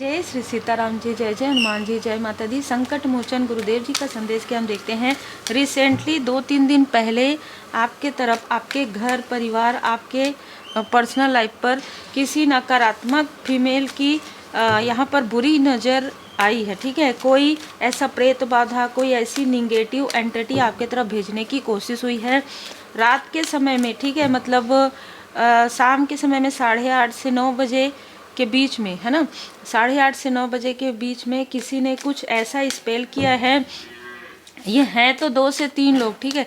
जय श्री सीताराम जी, जय जय हनुमान जी, जय माता दी। संकट मोचन गुरुदेव जी का संदेश के हम देखते हैं। रिसेंटली 2-3 दिन पहले आपके तरफ, आपके घर परिवार, आपके पर्सनल लाइफ पर किसी नकारात्मक फीमेल की यहाँ पर बुरी नज़र आई है। ठीक है, कोई ऐसा प्रेत बाधा, कोई ऐसी निगेटिव एंटिटी आपके तरफ भेजने की कोशिश हुई है रात के समय में। ठीक है, मतलब शाम के समय में 8:30 से 9 बजे के बीच में, है ना, 8:30 से 9 बजे के बीच में किसी ने कुछ ऐसा स्पेल किया है। ये हैं तो 2 से 3 लोग। ठीक है,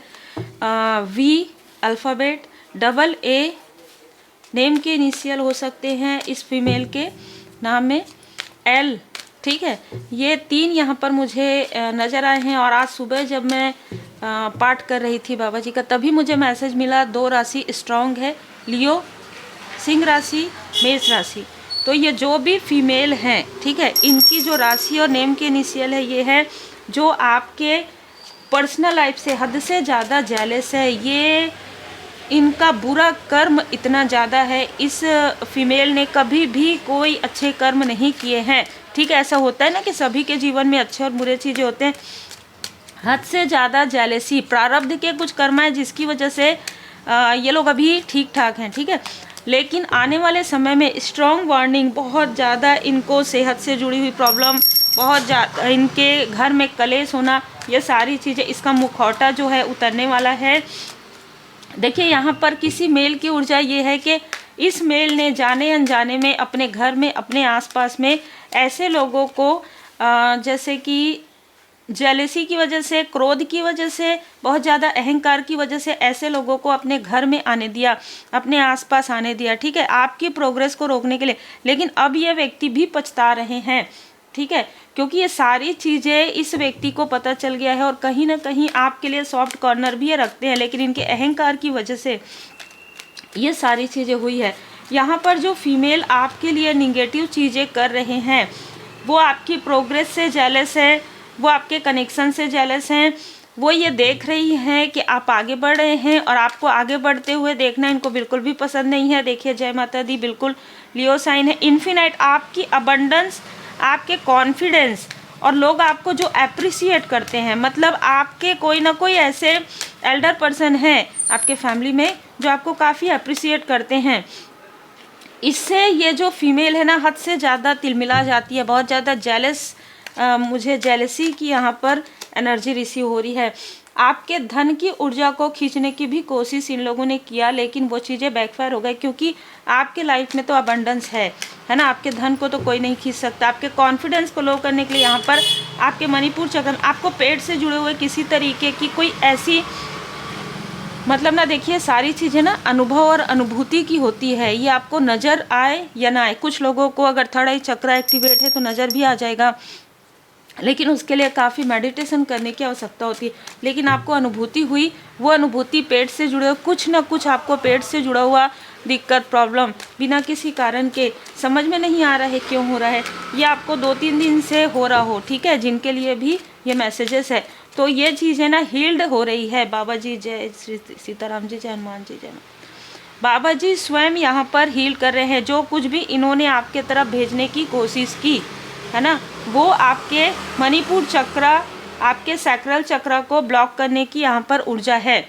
वी अल्फ़ाबेट, AA नेम के इनिशियल हो सकते हैं इस फीमेल के नाम में, L। ठीक है, ये 3 यहाँ पर मुझे नज़र आए हैं। और आज सुबह जब मैं पाठ कर रही थी बाबा जी का, तभी मुझे मैसेज मिला 2 राशि स्ट्रॉन्ग है, लियो, सिंह राशि, मेष राशि। तो ये जो भी फीमेल हैं, ठीक है, इनकी जो राशि और नेम के इनिशियल है, ये है जो आपके पर्सनल लाइफ से हद से ज़्यादा जेलस है। ये इनका बुरा कर्म इतना ज़्यादा है, इस फीमेल ने कभी भी कोई अच्छे कर्म नहीं किए हैं। ठीक है, ऐसा होता है ना कि सभी के जीवन में अच्छे और बुरे चीज़ें होते हैं। हद से ज़्यादा जेलसी, प्रारब्ध के कुछ कर्म है जिसकी वजह से ये लोग अभी ठीक ठाक हैं। ठीक है, लेकिन आने वाले समय में स्ट्रॉन्ग वार्निंग, बहुत ज़्यादा इनको सेहत से जुड़ी हुई प्रॉब्लम, बहुत ज़्यादा इनके घर में कलेश होना, ये सारी चीज़ें, इसका मुखौटा जो है उतरने वाला है। देखिए, यहाँ पर किसी मेल की ऊर्जा ये है कि इस मेल ने जाने अनजाने में अपने घर में, अपने आसपास में ऐसे लोगों को जैसे कि जेलसी की वजह से, क्रोध की वजह से, बहुत ज़्यादा अहंकार की वजह से ऐसे लोगों को अपने घर में आने दिया, अपने आसपास आने दिया। ठीक है, आपकी प्रोग्रेस को रोकने के लिए। लेकिन अब ये व्यक्ति भी पछता रहे हैं। ठीक है, क्योंकि ये सारी चीज़ें इस व्यक्ति को पता चल गया है और कहीं ना कहीं आपके लिए सॉफ्ट कॉर्नर भी ये रखते हैं, लेकिन इनके अहंकार की वजह से ये सारी चीज़ें हुई है। यहाँ पर जो फीमेल आपके लिए निगेटिव चीज़ें कर रहे हैं, वो आपकी प्रोग्रेस से जेलस है, वो आपके कनेक्शन से जेलस हैं। वो ये देख रही हैं कि आप आगे बढ़ रहे हैं और आपको आगे बढ़ते हुए देखना इनको बिल्कुल भी पसंद नहीं है। देखिए, जय माता दी, बिल्कुल लियो साइन है, इन्फिनाइट, आपकी अबंडेंस, आपके कॉन्फिडेंस, और लोग आपको जो अप्रिसिएट करते हैं, मतलब आपके कोई ना कोई ऐसे एल्डर पर्सन हैं आपके फैमिली में जो आपको काफ़ी अप्रिसिएट करते हैं। इससे ये जो फीमेल है ना, हद से ज़्यादा तिलमिला जाती है, बहुत ज़्यादा जेलस, मुझे जेलसी की यहाँ पर एनर्जी रिसीव हो रही है। आपके धन की ऊर्जा को खींचने की भी कोशिश इन लोगों ने किया, लेकिन वो चीज़ें बैकफायर हो गई, क्योंकि आपके लाइफ में तो अबंडेंस है ना, आपके धन को तो कोई नहीं खींच सकता। आपके कॉन्फिडेंस को लो करने के लिए यहाँ पर आपके मणिपुर चक्र, आपको पेट से जुड़े हुए किसी तरीके की कोई ऐसी, मतलब ना, देखिए, सारी चीज़ें ना अनुभव और अनुभूति की होती है। ये आपको नज़र आए या ना आए, कुछ लोगों को अगर थर्ड आई चक्र एक्टिवेट है तो नज़र भी आ जाएगा, लेकिन उसके लिए काफ़ी मेडिटेशन करने की आवश्यकता होती है। लेकिन आपको अनुभूति हुई, वो अनुभूति पेट से जुड़े हुए, कुछ ना कुछ आपको पेट से जुड़ा हुआ दिक्कत, प्रॉब्लम बिना किसी कारण के, समझ में नहीं आ रहा है क्यों हो रहा है, ये आपको 2-3 दिन से हो रहा हो। ठीक है, जिनके लिए भी ये मैसेजेस है, तो ये चीज़ें ना हील्ड हो रही है। बाबा जी, जय श्री सीताराम जी, जय हनुमान जी, जय बाबा जी स्वयं यहाँ पर हील कर रहे हैं। जो कुछ भी इन्होंने आपके तरफ भेजने की कोशिश की है ना, वो आपके मणिपुर चक्र, आपके सैक्रल चक्र को ब्लॉक करने की यहाँ पर ऊर्जा है।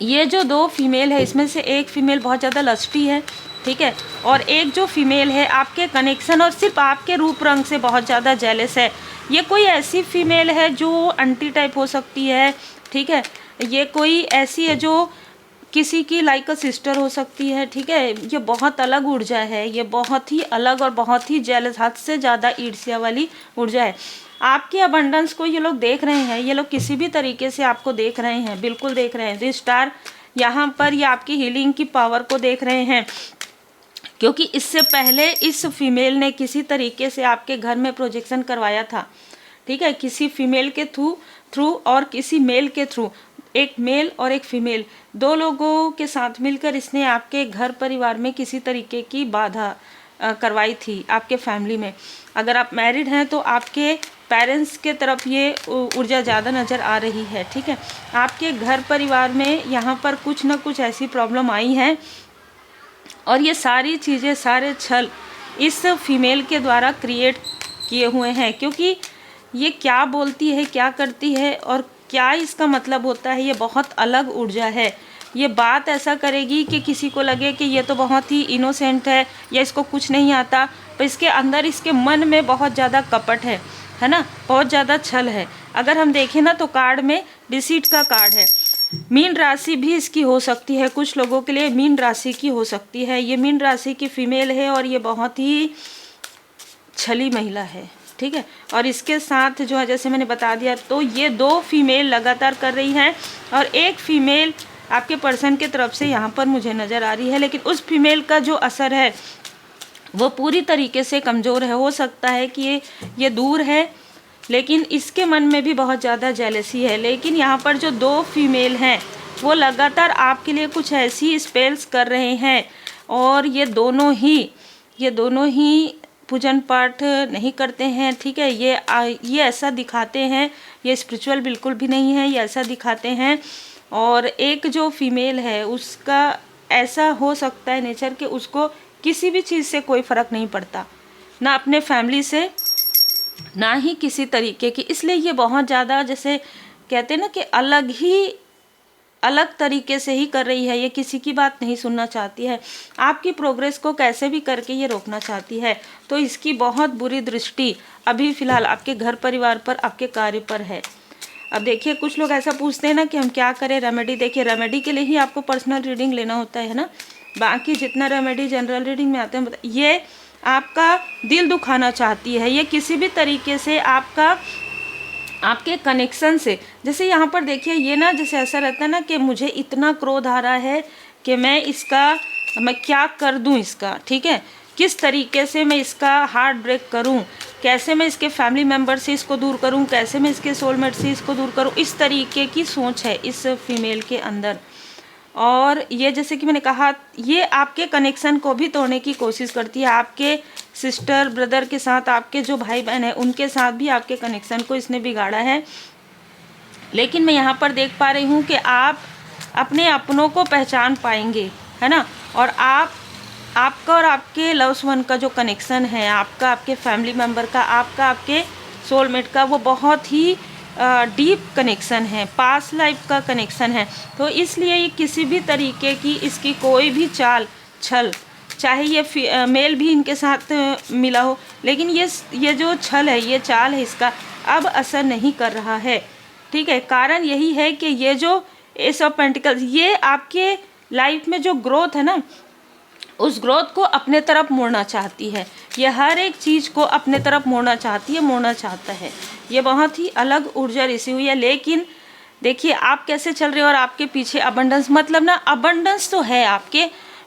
ये जो 2 फीमेल है, इसमें से एक फीमेल बहुत ज़्यादा लस्टी है, ठीक है, और एक जो फीमेल है आपके कनेक्शन और सिर्फ आपके रूप रंग से बहुत ज़्यादा जेलस है। ये कोई ऐसी फीमेल है जो अंटी टाइप हो सकती है। ठीक है, ये कोई ऐसी है जो किसी की लाइक अ सिस्टर हो सकती है। ठीक है, ये बहुत अलग ऊर्जा है, ये बहुत ही अलग और बहुत ही जेलस, हद से ज़्यादा ईर्ष्या वाली ऊर्जा है। आपके अबंडेंस को ये लोग देख रहे हैं, ये लोग किसी भी तरीके से आपको देख रहे हैं, बिल्कुल देख रहे हैं। द स्टार यहाँ पर ये आपकी हीलिंग की पावर को देख रहे हैं, क्योंकि इससे पहले इस फीमेल ने किसी तरीके से आपके घर में प्रोजेक्शन करवाया था। ठीक है, किसी फीमेल के थ्रू और किसी मेल के थ्रू, एक मेल और एक फीमेल, 2 लोगों के साथ मिलकर इसने आपके घर परिवार में किसी तरीके की बाधा करवाई थी आपके फैमिली में। अगर आप मैरिड हैं तो आपके पेरेंट्स के तरफ ये ऊर्जा ज़्यादा नज़र आ रही है। ठीक है, आपके घर परिवार में यहाँ पर कुछ ना कुछ ऐसी प्रॉब्लम आई है, और ये सारी चीज़ें, सारे छल इस फीमेल के द्वारा क्रिएट किए हुए हैं, क्योंकि ये क्या बोलती है, क्या करती है और क्या इसका मतलब होता है, ये बहुत अलग ऊर्जा है। ये बात ऐसा करेगी कि किसी को लगे कि ये तो बहुत ही इनोसेंट है या इसको कुछ नहीं आता, पर इसके अंदर, इसके मन में बहुत ज़्यादा कपट है ना, बहुत ज़्यादा छल है। अगर हम देखें ना तो कार्ड में डिसीट का कार्ड है। मीन राशि भी इसकी हो सकती है, कुछ लोगों के लिए मीन राशि की हो सकती है। ये मीन राशि की फीमेल है और ये बहुत ही छली महिला है, ठीक है। और इसके साथ जो है, जैसे मैंने बता दिया, तो ये 2 फीमेल लगातार कर रही हैं और एक फीमेल आपके पर्सन के तरफ से यहाँ पर मुझे नज़र आ रही है, लेकिन उस फीमेल का जो असर है वो पूरी तरीके से कमज़ोर है। हो सकता है कि ये दूर है, लेकिन इसके मन में भी बहुत ज़्यादा जेलसी है। लेकिन यहाँ पर जो 2 फीमेल हैं वो लगातार आपके लिए कुछ ऐसी स्पेल्स कर रहे हैं और ये दोनों ही पूजन पाठ नहीं करते हैं, ठीक है। ये ऐसा दिखाते हैं, ये स्पिरिचुअल बिल्कुल भी नहीं है, ये ऐसा दिखाते हैं। और एक जो फीमेल है उसका ऐसा हो सकता है नेचर कि उसको किसी भी चीज़ से कोई फ़र्क नहीं पड़ता, ना अपने फैमिली से, ना ही किसी तरीके की। इसलिए ये बहुत ज़्यादा, जैसे कहते हैं ना कि अलग तरीके से ही कर रही है। ये किसी की बात नहीं सुनना चाहती है, आपकी प्रोग्रेस को कैसे भी करके ये रोकना चाहती है। तो इसकी बहुत बुरी दृष्टि अभी फ़िलहाल आपके घर परिवार पर, आपके कार्य पर है। अब देखिए, कुछ लोग ऐसा पूछते हैं ना कि हम क्या करें रेमेडी। देखिए, रेमेडी के लिए ही आपको पर्सनल रीडिंग लेना होता है ना, बाकी जितना रेमेडी जनरल रीडिंग में आते हैं, ये आपका दिल दुखाना चाहती है। ये किसी भी तरीके से आपके कनेक्शन से, जैसे यहाँ पर देखिए, ये ना जैसे ऐसा रहता है ना कि मुझे इतना क्रोध आ रहा है कि मैं क्या कर दूँ इसका, ठीक है, किस तरीके से मैं इसका हार्ट ब्रेक करूं, कैसे मैं इसके फैमिली मेम्बर से इसको दूर करूं, कैसे मैं इसके सोलमेट से इसको दूर करूं। इस तरीके की सोच है इस फीमेल के अंदर। और ये जैसे कि मैंने कहा, ये आपके कनेक्शन को भी तोड़ने की कोशिश करती है। आपके सिस्टर ब्रदर के साथ, आपके जो भाई बहन हैं उनके साथ भी आपके कनेक्शन को इसने बिगाड़ा है। लेकिन मैं यहाँ पर देख पा रही हूँ कि आप अपने अपनों को पहचान पाएंगे, है ना। और आपका और आपके लव्स वन का जो कनेक्शन है, आपका आपके फैमिली मेम्बर का, आपका आपके सोलमेट का, वो बहुत ही डीप कनेक्शन है, पास्ट लाइफ का कनेक्शन है। तो इसलिए ये किसी भी तरीके की इसकी कोई भी चाल छल, चाहे ये मेल भी इनके साथ मिला हो, लेकिन ये जो छल है, ये चाल है, इसका अब असर नहीं कर रहा है, ठीक है। कारण यही है कि ये जो एस ऑफ पेंटिकल्स, ये आपके लाइफ में जो ग्रोथ है ना, उस ग्रोथ को अपने तरफ मोड़ना चाहती है। ये हर एक चीज़ को अपने तरफ मोड़ना चाहती है, मोड़ना चाहता है। ये बहुत ही अलग ऊर्जा रिसी हुई है। लेकिन देखिए, आप कैसे चल रहे हो और आपके पीछे अबंडेंस, मतलब ना अबंडेंस तो है आपके,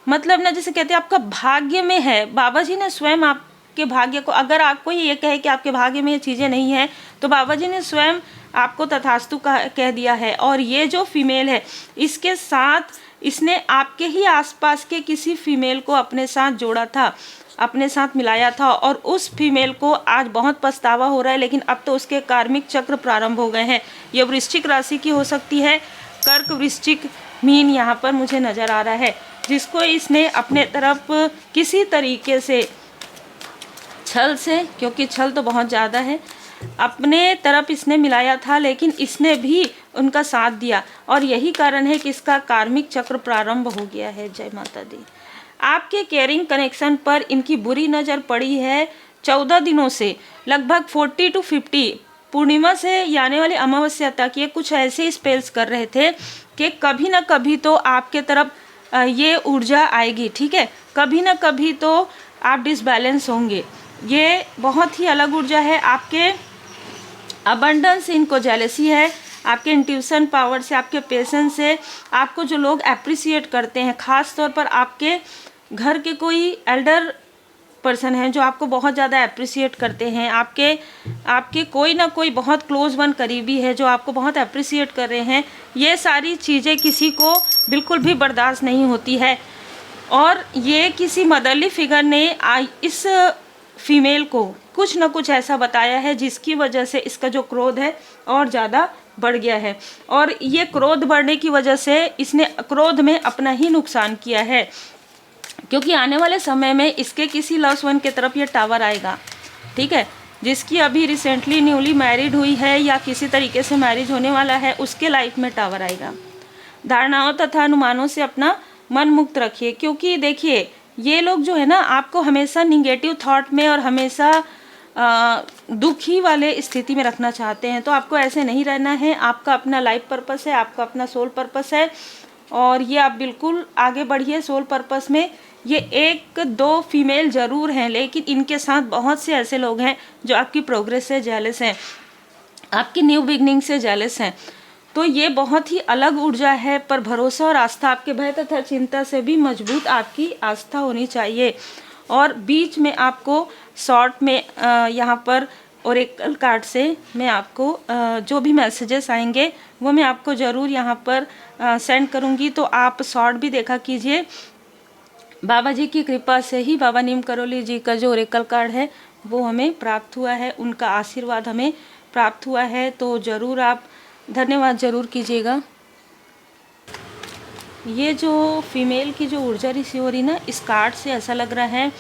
मतलब ना जैसे कहते हैं आपका भाग्य में है। बाबा जी ने स्वयं आपके भाग्य को, अगर आपको ये कहे कि आपके भाग्य में ये चीज़ें नहीं हैं, तो बाबा जी ने स्वयं आपको तथास्तु कह दिया है। और ये जो फीमेल है, इसके साथ इसने आपके ही आसपास के किसी फीमेल को अपने साथ जोड़ा था, अपने साथ मिलाया था, और उस फीमेल को आज बहुत पछतावा हो रहा है। लेकिन अब तो उसके कार्मिक चक्र प्रारंभ हो गए हैं। ये वृश्चिक राशि की हो सकती है, कर्क, वृश्चिक, मीन यहाँ पर मुझे नज़र आ रहा है, जिसको इसने अपने तरफ किसी तरीके से छल से, क्योंकि छल तो बहुत ज़्यादा है, अपने तरफ इसने मिलाया था, लेकिन इसने भी उनका साथ दिया। और यही कारण है कि इसका कार्मिक चक्र प्रारंभ हो गया है। जय माता दी। आपके केयरिंग कनेक्शन पर इनकी बुरी नज़र पड़ी है 14 दिनों से, लगभग 40 to 50 पूर्णिमा से आने वाली अमावस्या तक। ये कुछ ऐसे स्पेल्स कर रहे थे कि कभी ना कभी तो आपके तरफ ये ऊर्जा आएगी, ठीक है, कभी ना कभी तो आप डिसबैलेंस होंगे। ये बहुत ही अलग ऊर्जा है। आपके अबंडेंस, इनको जेलसी है, आपके इंट्यूशन पावर से, आपके पेशेंस से। आपको जो लोग अप्रिसिएट करते हैं, ख़ास तौर पर आपके घर के कोई एल्डर पर्सन हैं जो आपको बहुत ज़्यादा अप्रिसिएट करते हैं, आपके कोई ना कोई बहुत क्लोज वन करीबी है जो आपको बहुत अप्रिसिएट कर रहे हैं। ये सारी चीज़ें किसी को बिल्कुल भी बर्दाश्त नहीं होती है। और ये किसी मदरली फिगर ने इस फीमेल को कुछ ना कुछ ऐसा बताया है जिसकी वजह से इसका जो क्रोध है और ज़्यादा बढ़ गया है। और ये क्रोध बढ़ने की वजह से इसने क्रोध में अपना ही नुकसान किया है। क्योंकि आने वाले समय में इसके किसी लव्स वन के तरफ ये टावर आएगा, ठीक है। जिसकी अभी रिसेंटली न्यूली मैरिड हुई है या किसी तरीके से मैरिज होने वाला है, उसके लाइफ में टावर आएगा। धारणाओं तथा अनुमानों से अपना मन मुक्त रखिए, क्योंकि देखिए ये लोग जो है ना आपको हमेशा निगेटिव थॉट में और हमेशा दुखी वाले स्थिति में रखना चाहते हैं। तो आपको ऐसे नहीं रहना है। आपका अपना लाइफ पर्पस है, आपका अपना सोल पर्पस है, और ये आप बिल्कुल आगे बढ़िए सोल पर्पस में। ये एक दो फीमेल ज़रूर हैं, लेकिन इनके साथ बहुत से ऐसे लोग हैं जो आपकी प्रोग्रेस से जेलस हैं, आपकी न्यू बिगनिंग से जेलस हैं। तो ये बहुत ही अलग ऊर्जा है, पर भरोसा और आस्था, आपके भय तथा चिंता से भी मजबूत आपकी आस्था होनी चाहिए। और बीच में आपको शॉर्ट में यहाँ पर ओरेकल कार्ड से मैं आपको जो भी मैसेजेस आएंगे वो मैं आपको ज़रूर यहाँ पर सेंड करूँगी। तो आप शॉर्ट भी देखा कीजिए। बाबा जी की कृपा से ही बाबा नीम करोली जी का जो ओरेकल कार्ड है वो हमें प्राप्त हुआ है, उनका आशीर्वाद हमें प्राप्त हुआ है। तो ज़रूर आप धन्यवाद ज़रूर कीजिएगा। ये जो फीमेल की जो ऊर्जा रिसीव हो रही ना, इस कार्ड से ऐसा लग रहा है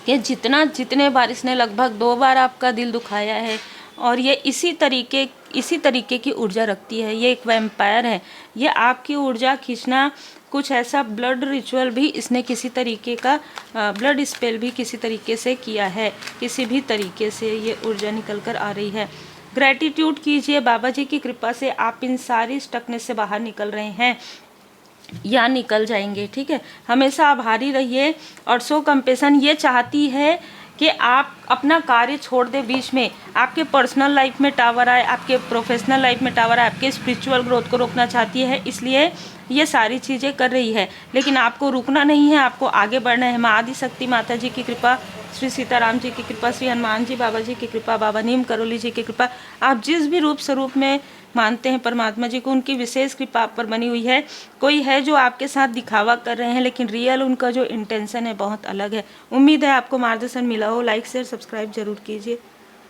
कि जितने बार इसने लगभग 2 बार आपका दिल दुखाया है, और ये इसी तरीके की ऊर्जा रखती है। ये एक वैम्पायर है। ये आपकी ऊर्जा खींचना, कुछ ऐसा ब्लड रिचुअल भी इसने किसी तरीके का ब्लड स्पेल भी किसी तरीके से किया है, किसी भी तरीके से ये ऊर्जा निकल कर आ रही है। ग्रैटिट्यूड कीजिए, बाबा जी की कृपा से आप इन सारी स्टकनेस से बाहर निकल रहे हैं या निकल जाएंगे, ठीक है। हमेशा आभारी रहिए। और सो कंपेशन ये चाहती है कि आप अपना कार्य छोड़ दें बीच में। आपके पर्सनल लाइफ में टावर आए, आपके प्रोफेशनल लाइफ में टावर आए, आपके स्पिरिचुअल ग्रोथ को रोकना चाहती है, इसलिए ये सारी चीज़ें कर रही है। लेकिन आपको रुकना नहीं है, आपको आगे बढ़ना है। माँ आदिशक्ति माता जी की कृपा, श्री सीताराम जी की कृपा, श्री हनुमान जी बाबा जी की कृपा, बाबा नीम करोली जी की कृपा, आप जिस भी रूप स्वरूप में मानते हैं परमात्मा जी को, उनकी विशेष कृपा आप पर बनी हुई है। कोई है जो आपके साथ दिखावा कर रहे हैं, लेकिन रियल उनका जो इंटेंशन है बहुत अलग है। उम्मीद है आपको मार्गदर्शन मिला हो। लाइक शेयर सब्सक्राइब जरूर कीजिए।